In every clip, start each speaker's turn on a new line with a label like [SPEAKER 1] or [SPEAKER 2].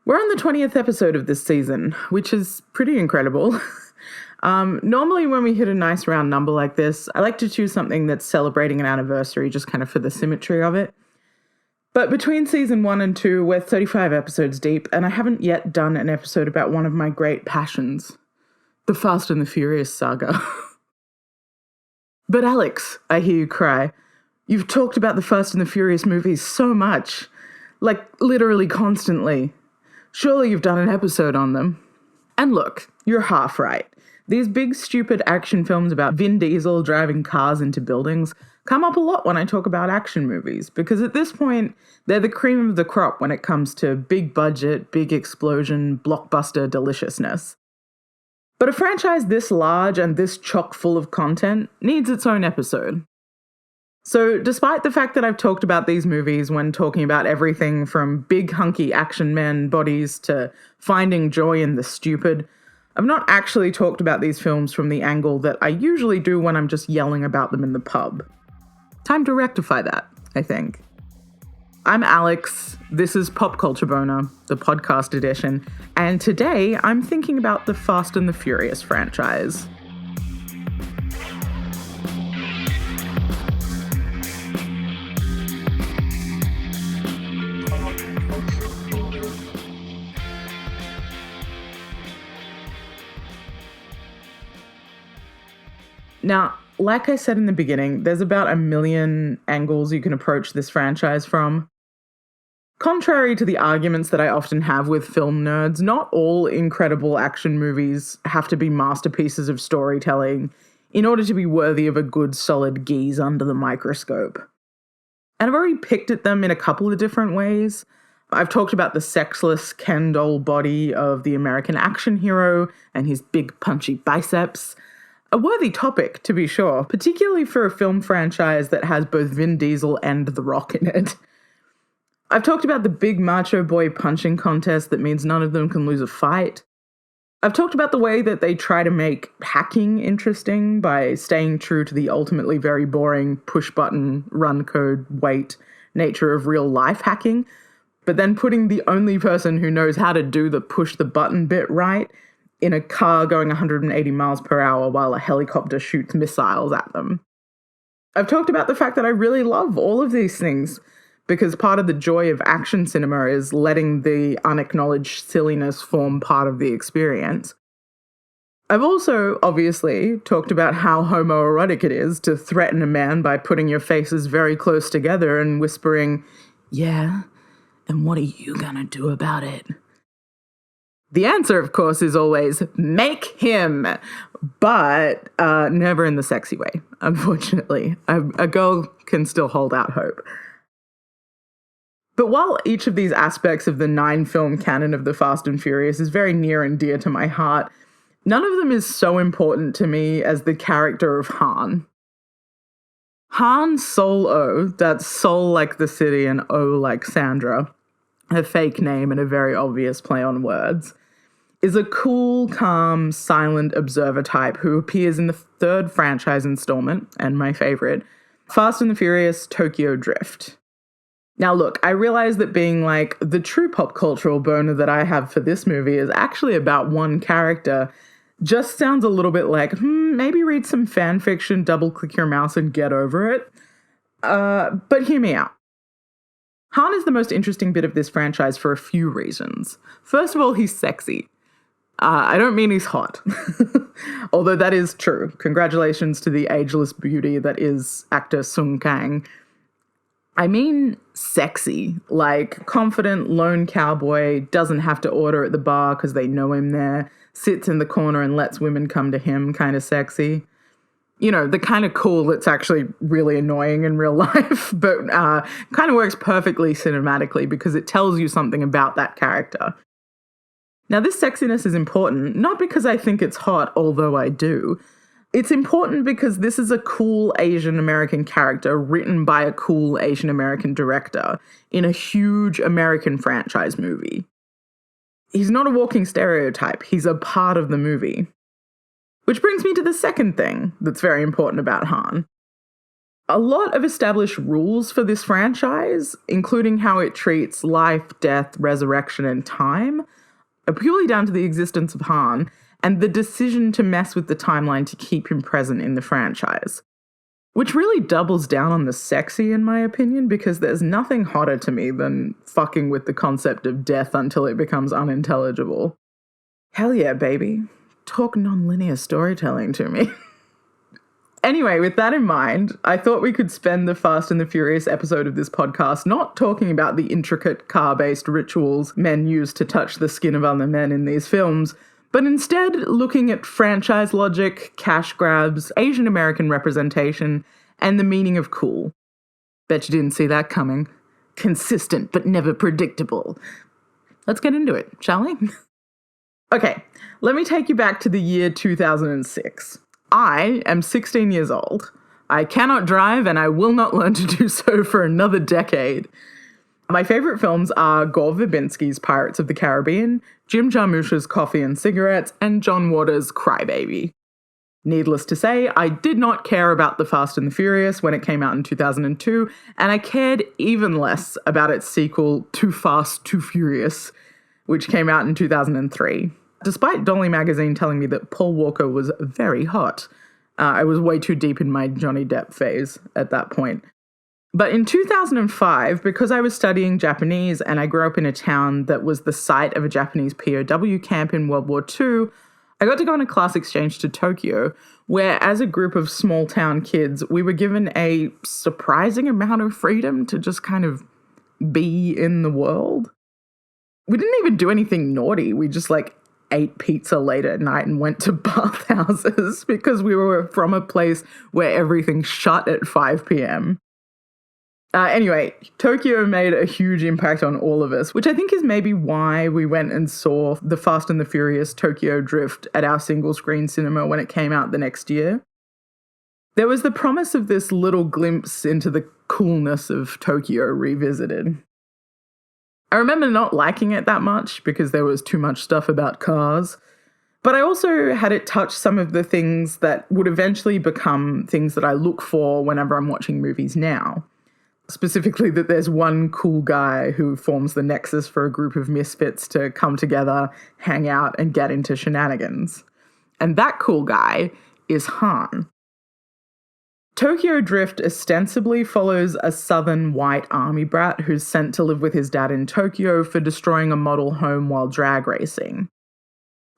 [SPEAKER 1] We're on the 20th episode of this season, which is pretty incredible. Normally, when we hit a nice round number like this, I like to choose something that's celebrating an anniversary just kind of for the symmetry of it. But between season 1 and 2, we're 35 episodes deep, and I haven't yet done an episode about one of my great passions, the Fast and the Furious saga. But Alex, I hear you cry, you've talked about the Fast and the Furious movies so much, like literally constantly. Surely you've done an episode on them. And look, you're half right. These big, stupid action films about Vin Diesel driving cars into buildings come up a lot when I talk about action movies, because at this point, they're the cream of the crop when it comes to big budget, big explosion, blockbuster deliciousness. But a franchise this large and this chock full of content needs its own episode. So despite the fact that I've talked about these movies when talking about everything from big hunky action men bodies to finding joy in the stupid, I've not actually talked about these films from the angle that I usually do when I'm just yelling about them in the pub. Time to rectify that, I think. I'm Alex, this is Pop Culture Boner, the podcast edition, and today I'm thinking about the Fast and the Furious franchise. Now, like I said in the beginning, there's about a million angles you can approach this franchise from. Contrary to the arguments that I often have with film nerds, not all incredible action movies have to be masterpieces of storytelling in order to be worthy of a good solid gaze under the microscope. And I've already picked at them in a couple of different ways. I've talked about the sexless Ken doll body of the American action hero and his big punchy biceps. A worthy topic, to be sure, particularly for a film franchise that has both Vin Diesel and The Rock in it. I've talked about the big macho boy punching contest that means none of them can lose a fight. I've talked about the way that they try to make hacking interesting by staying true to the ultimately very boring push-button, run code, wait nature of real-life hacking, but then putting the only person who knows how to do the push-the-button bit right in a car going 180 miles per hour while a helicopter shoots missiles at them. I've talked about the fact that I really love all of these things, because part of the joy of action cinema is letting the unacknowledged silliness form part of the experience. I've also, obviously, talked about how homoerotic it is to threaten a man by putting your faces very close together and whispering, "Yeah, and what are you gonna do about it?" The answer, of course, is always, make him, but never in the sexy way, unfortunately. A girl can still hold out hope. But while each of these aspects of the 9-film canon of the Fast and Furious is very near and dear to my heart, none of them is so important to me as the character of Han. Han Seoul-Oh, that's Seoul like the city and Oh like Sandra, a fake name and a very obvious play on words, is a cool, calm, silent observer type who appears in the 3rd franchise installment, and my favorite, Fast and the Furious Tokyo Drift. Now look, I realize that being like the true pop cultural boner that I have for this movie is actually about one character just sounds a little bit like, maybe read some fan fiction, double click your mouse and get over it. But hear me out. Han is the most interesting bit of this franchise for a few reasons. First of all, he's sexy. I don't mean he's hot, although that is true. Congratulations to the ageless beauty that is actor Sung Kang. I mean sexy, like confident lone cowboy, doesn't have to order at the bar because they know him there, sits in the corner and lets women come to him kind of sexy. You know, the kind of cool that's actually really annoying in real life, but kind of works perfectly cinematically because it tells you something about that character. Now, this sexiness is important, not because I think it's hot, although I do. It's important because this is a cool Asian American character written by a cool Asian American director in a huge American franchise movie. He's not a walking stereotype, he's a part of the movie. Which brings me to the second thing that's very important about Han. A lot of established rules for this franchise, including how it treats life, death, resurrection, and time, are purely down to the existence of Han and the decision to mess with the timeline to keep him present in the franchise. Which really doubles down on the sexy, in my opinion, because there's nothing hotter to me than fucking with the concept of death until it becomes unintelligible. Hell yeah, baby. Talk non-linear storytelling to me. Anyway, with that in mind, I thought we could spend the Fast and the Furious episode of this podcast not talking about the intricate car-based rituals men use to touch the skin of other men in these films, but instead looking at franchise logic, cash grabs, Asian American representation, and the meaning of cool. Bet you didn't see that coming. Consistent but never predictable. Let's get into it, shall we? Okay, let me take you back to the year 2006. I am 16 years old. I cannot drive and I will not learn to do so for another decade. My favourite films are Gore Verbinski's Pirates of the Caribbean, Jim Jarmusch's Coffee and Cigarettes, and John Waters' Crybaby. Needless to say, I did not care about The Fast and the Furious when it came out in 2002, and I cared even less about its sequel, Too Fast, Too Furious, which came out in 2003. Despite Dolly magazine telling me that Paul Walker was very hot, I was way too deep in my Johnny Depp phase at that point. But in 2005, because I was studying Japanese and I grew up in a town that was the site of a Japanese POW camp in World War II, I got to go on a class exchange to Tokyo, where as a group of small town kids, we were given a surprising amount of freedom to just kind of be in the world. We didn't even do anything naughty. We just ate pizza late at night and went to bathhouses because we were from a place where everything shut at 5 p.m. Anyway, Tokyo made a huge impact on all of us, which I think is maybe why we went and saw The Fast and the Furious Tokyo Drift at our single-screen cinema when it came out the next year. There was the promise of this little glimpse into the coolness of Tokyo revisited. I remember not liking it that much because there was too much stuff about cars, but I also had it touch some of the things that would eventually become things that I look for whenever I'm watching movies now. Specifically that there's one cool guy who forms the nexus for a group of misfits to come together, hang out, and get into shenanigans. And that cool guy is Han. Tokyo Drift ostensibly follows a southern white army brat who's sent to live with his dad in Tokyo for destroying a model home while drag racing.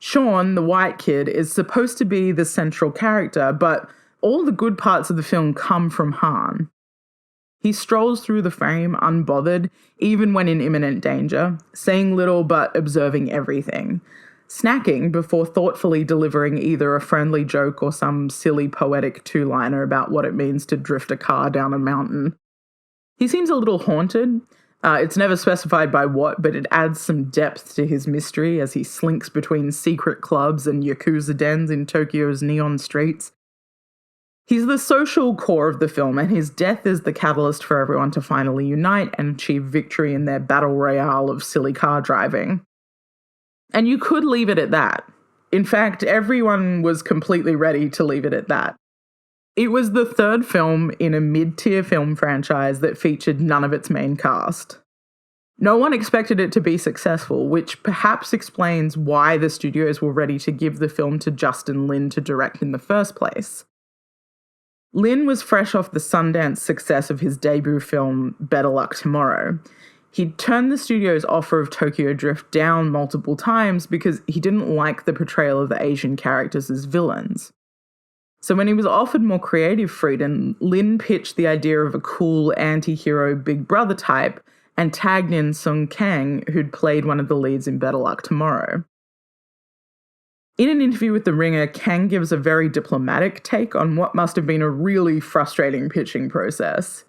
[SPEAKER 1] Sean, the white kid, is supposed to be the central character, but all the good parts of the film come from Han. He strolls through the frame unbothered, even when in imminent danger, saying little but observing everything, snacking before thoughtfully delivering either a friendly joke or some silly poetic two-liner about what it means to drift a car down a mountain. He seems a little haunted. It's never specified by what, but it adds some depth to his mystery as he slinks between secret clubs and yakuza dens in Tokyo's neon streets. He's the social core of the film, and his death is the catalyst for everyone to finally unite and achieve victory in their battle royale of silly car driving. And you could leave it at that. In fact, everyone was completely ready to leave it at that. It was the third film in a mid-tier film franchise that featured none of its main cast. No one expected it to be successful, which perhaps explains why the studios were ready to give the film to Justin Lin to direct in the first place. Lin was fresh off the Sundance success of his debut film, Better Luck Tomorrow. He'd turned the studio's offer of Tokyo Drift down multiple times because he didn't like the portrayal of the Asian characters as villains. So when he was offered more creative freedom, Lin pitched the idea of a cool anti-hero Big Brother type and tagged in Sung Kang, who'd played one of the leads in Better Luck Tomorrow. In an interview with The Ringer, Kang gives a very diplomatic take on what must have been a really frustrating pitching process.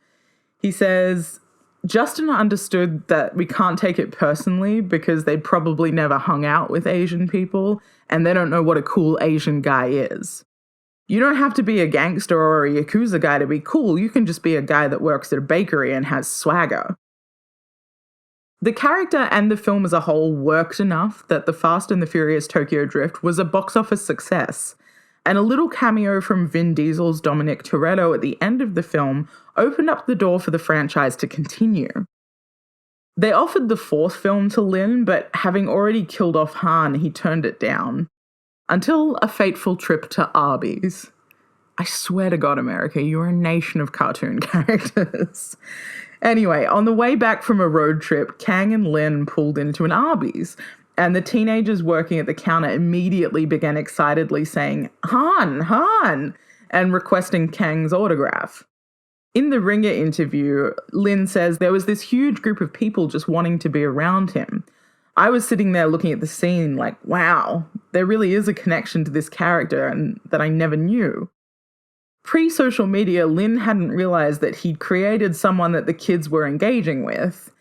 [SPEAKER 1] He says, Justin understood that we can't take it personally because they probably never hung out with Asian people and they don't know what a cool Asian guy is. You don't have to be a gangster or a yakuza guy to be cool, you can just be a guy that works at a bakery and has swagger. The character and the film as a whole worked enough that The Fast and the Furious Tokyo Drift was a box office success. And a little cameo from Vin Diesel's Dominic Toretto at the end of the film opened up the door for the franchise to continue. They offered the fourth film to Lin, but having already killed off Han, he turned it down. Until a fateful trip to Arby's. I swear to God, America, you're a nation of cartoon characters. Anyway, on the way back from a road trip, Kang and Lin pulled into an Arby's, and the teenagers working at the counter immediately began excitedly saying, "Han, Han," and requesting Kang's autograph. In the Ringer interview, Lin says there was this huge group of people just wanting to be around him. I was sitting there looking at the scene like, wow, there really is a connection to this character and that I never knew. Pre-social media, Lin hadn't realized that he'd created someone that the kids were engaging with.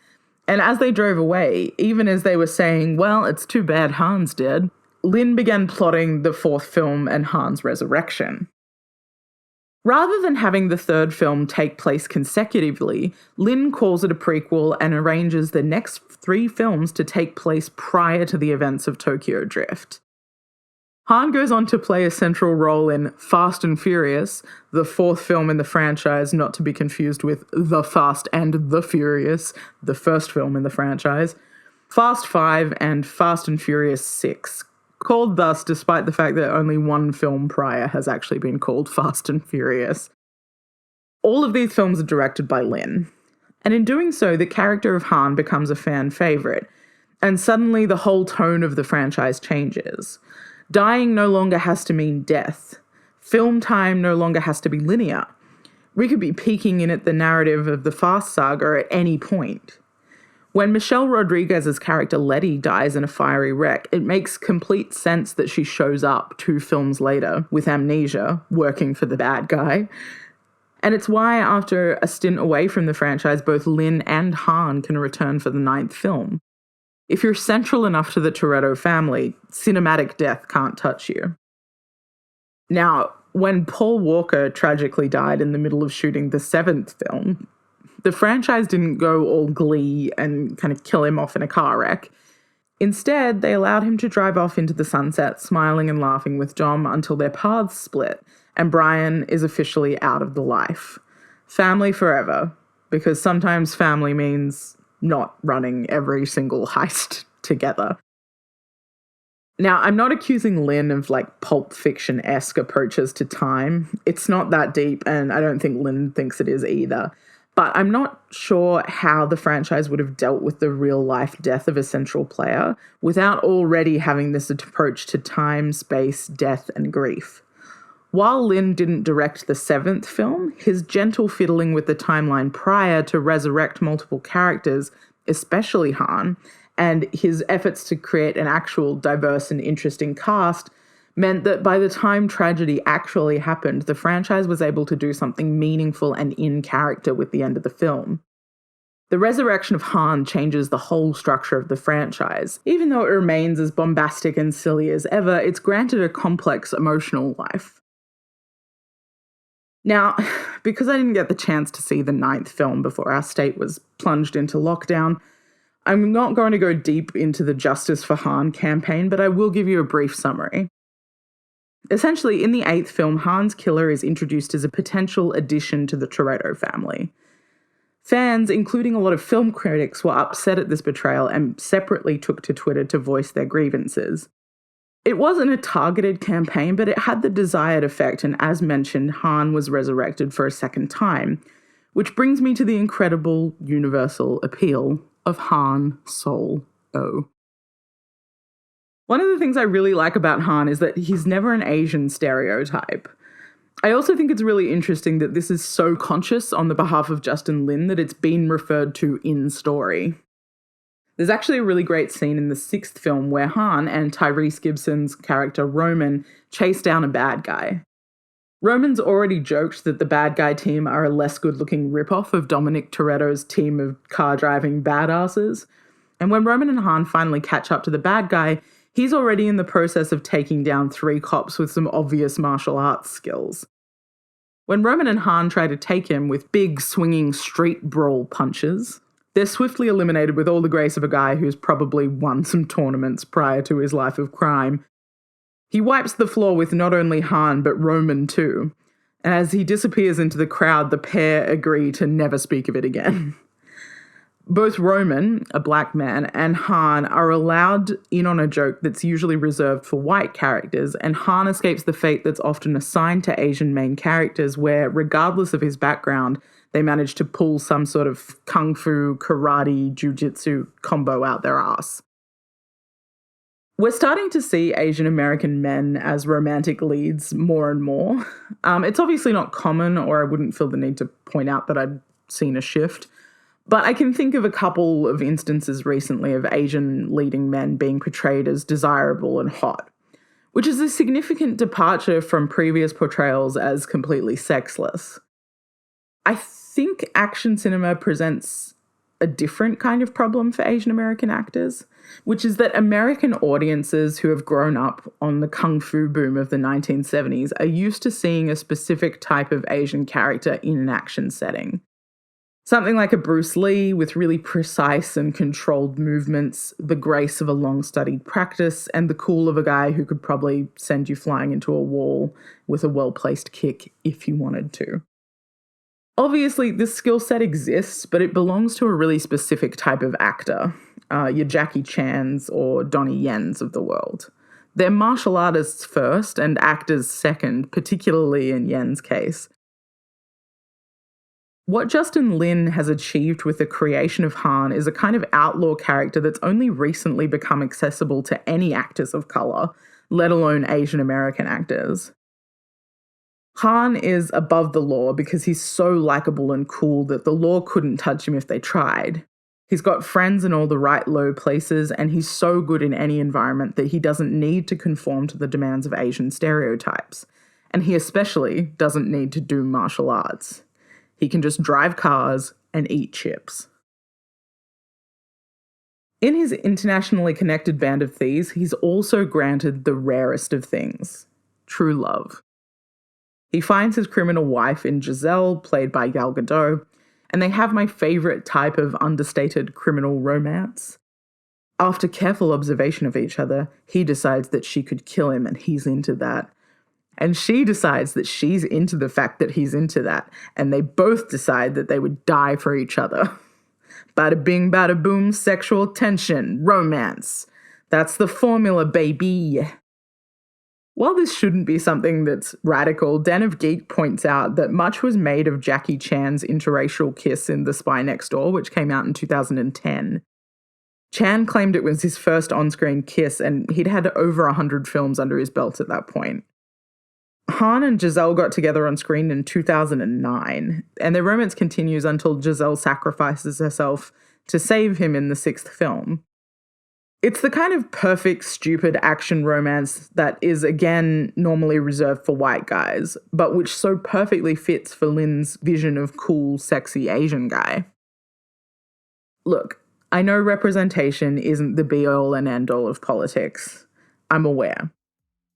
[SPEAKER 1] And as they drove away, even as they were saying, well, it's too bad Han's dead, Lin began plotting the fourth film and Han's resurrection. Rather than having the third film take place consecutively, Lin calls it a prequel and arranges the next 3 films to take place prior to the events of Tokyo Drift. Han goes on to play a central role in Fast and Furious, the 4th film in the franchise, not to be confused with The Fast and the Furious, the first film in the franchise, Fast 5 and Fast and Furious 6, called thus despite the fact that only one film prior has actually been called Fast and Furious. All of these films are directed by Lin, and in doing so, the character of Han becomes a fan favourite, and suddenly the whole tone of the franchise changes. Dying no longer has to mean death. Film time no longer has to be linear. We could be peeking in at the narrative of the Fast saga at any point. When Michelle Rodriguez's character Letty dies in a fiery wreck, it makes complete sense that she shows up 2 films later with amnesia, working for the bad guy. And it's why after a stint away from the franchise, both Lin and Han can return for the 9th film. If you're central enough to the Toretto family, cinematic death can't touch you. Now, when Paul Walker tragically died in the middle of shooting the 7th film, the franchise didn't go all glee and kind of kill him off in a car wreck. Instead, they allowed him to drive off into the sunset, smiling and laughing with Dom until their paths split, and Brian is officially out of the life. Family forever, because sometimes family means not running every single heist together. Now, I'm not accusing Lin of Pulp Fiction-esque approaches to time. It's not that deep, and I don't think Lin thinks it is either. But I'm not sure how the franchise would have dealt with the real-life death of a central player without already having this approach to time, space, death, and grief. While Lin didn't direct the 7th film, his gentle fiddling with the timeline prior to resurrect multiple characters, especially Han, and his efforts to create an actual diverse and interesting cast meant that by the time tragedy actually happened, the franchise was able to do something meaningful and in character with the end of the film. The resurrection of Han changes the whole structure of the franchise. Even though it remains as bombastic and silly as ever, it's granted a complex emotional life. Now, because I didn't get the chance to see the 9th film before our state was plunged into lockdown, I'm not going to go deep into the Justice for Han campaign, but I will give you a brief summary. Essentially, in the 8th film, Han's killer is introduced as a potential addition to the Toretto family. Fans, including a lot of film critics, were upset at this betrayal and separately took to Twitter to voice their grievances. It wasn't a targeted campaign, but it had the desired effect, and as mentioned, Han was resurrected for a second time, which brings me to the incredible universal appeal of Han Seoul-Oh. One of the things I really like about Han is that he's never an Asian stereotype. I also think it's really interesting that this is so conscious on the behalf of Justin Lin that it's been referred to in story. There's actually a really great scene in the 6th film where Han and Tyrese Gibson's character Roman chase down a bad guy. Roman's already joked that the bad guy team are a less good-looking ripoff of Dominic Toretto's team of car-driving badasses. And when Roman and Han finally catch up to the bad guy, he's already in the process of taking down 3 cops with some obvious martial arts skills. When Roman and Han try to take him with big, swinging street brawl punches, they're swiftly eliminated with all the grace of a guy who's probably won some tournaments prior to his life of crime. He wipes the floor with not only Han, but Roman too. And as he disappears into the crowd, the pair agree to never speak of it again. Both Roman, a black man, and Han are allowed in on a joke that's usually reserved for white characters, and Han escapes the fate that's often assigned to Asian main characters where, regardless of his background, they manage to pull some sort of kung fu, karate, jujitsu combo out their ass. We're starting to see Asian American men as romantic leads more and more. It's obviously not common, or I wouldn't feel the need to point out that I'd seen a shift. But I can think of a couple of instances recently of Asian leading men being portrayed as desirable and hot, which is a significant departure from previous portrayals as completely sexless. I think action cinema presents a different kind of problem for Asian American actors, which is that American audiences who have grown up on the kung fu boom of the 1970s are used to seeing a specific type of Asian character in an action setting. Something like a Bruce Lee with really precise and controlled movements, the grace of a long-studied practice, and the cool of a guy who could probably send you flying into a wall with a well-placed kick if you wanted to. Obviously, this skill set exists, but it belongs to a really specific type of actor, your Jackie Chans or Donnie Yens of the world. They're martial artists first and actors second, particularly in Yen's case. What Justin Lin has achieved with the creation of Han is a kind of outlaw character that's only recently become accessible to any actors of colour, let alone Asian American actors. Han is above the law because he's so likeable and cool that the law couldn't touch him if they tried. He's got friends in all the right low places, and he's so good in any environment that he doesn't need to conform to the demands of Asian stereotypes. And he especially doesn't need to do martial arts. He can just drive cars and eat chips. In his internationally connected band of thieves, he's also granted the rarest of things, true love. He finds his criminal wife in Giselle, played by Gal Gadot, and they have my favourite type of understated criminal romance. After careful observation of each other, he decides that she could kill him and he's into that. And she decides that she's into the fact that he's into that, and they both decide that they would die for each other. Bada bing, bada boom, sexual tension, romance. That's the formula, baby. While this shouldn't be something that's radical, Den of Geek points out that much was made of Jackie Chan's interracial kiss in The Spy Next Door, which came out in 2010. Chan claimed it was his first on-screen kiss, and he'd had over 100 films under his belt at that point. Han and Giselle got together on screen in 2009, and their romance continues until Giselle sacrifices herself to save him in the 6th film. It's the kind of perfect, stupid action romance that is, again, normally reserved for white guys, but which so perfectly fits for Lin's vision of cool, sexy Asian guy. Look, I know representation isn't the be-all and end-all of politics. I'm aware.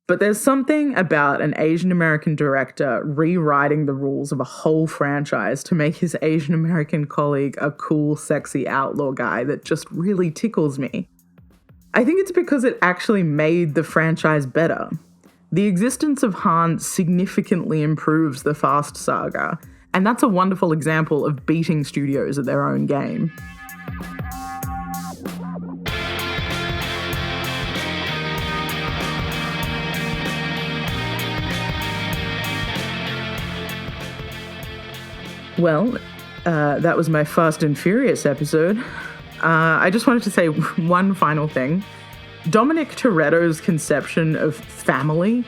[SPEAKER 1] But there's something about an Asian American director rewriting the rules of a whole franchise to make his Asian American colleague a cool, sexy outlaw guy that just really tickles me. I think it's because it actually made the franchise better. The existence of Han significantly improves the Fast saga, and that's a wonderful example of beating studios at their own game. Well, that was my Fast and Furious episode. I just wanted to say one final thing. Dominic Toretto's conception of family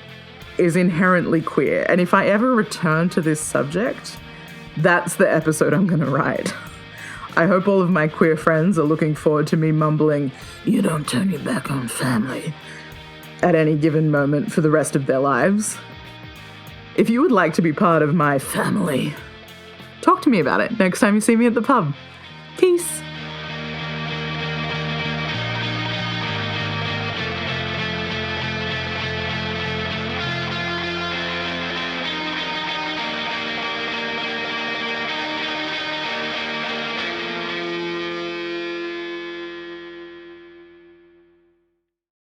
[SPEAKER 1] is inherently queer, and if I ever return to this subject, that's the episode I'm going to write. I hope all of my queer friends are looking forward to me mumbling, "You don't turn your back on family," at any given moment for the rest of their lives. If you would like to be part of my family, talk to me about it next time you see me at the pub. Peace.